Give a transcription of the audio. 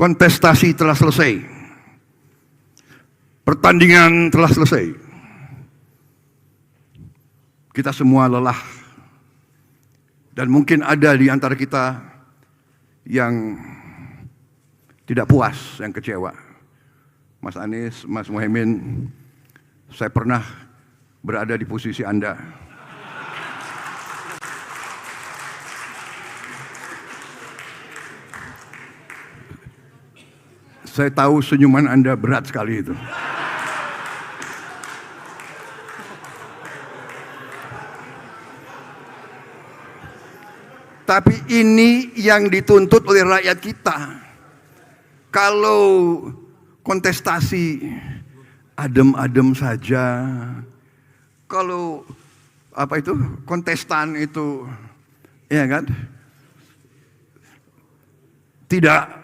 Kontestasi telah selesai. Pertandingan telah selesai. Kita semua lelah. Dan mungkin ada di antara kita yang tidak puas, yang kecewa. Mas Anies, Mas Muhaimin, saya pernah berada di posisi Anda. Saya tahu senyuman Anda berat sekali itu. Tapi ini yang dituntut oleh rakyat kita. Kalau kontestasi adem-adem saja, kalau kontestan itu, ya kan, tidak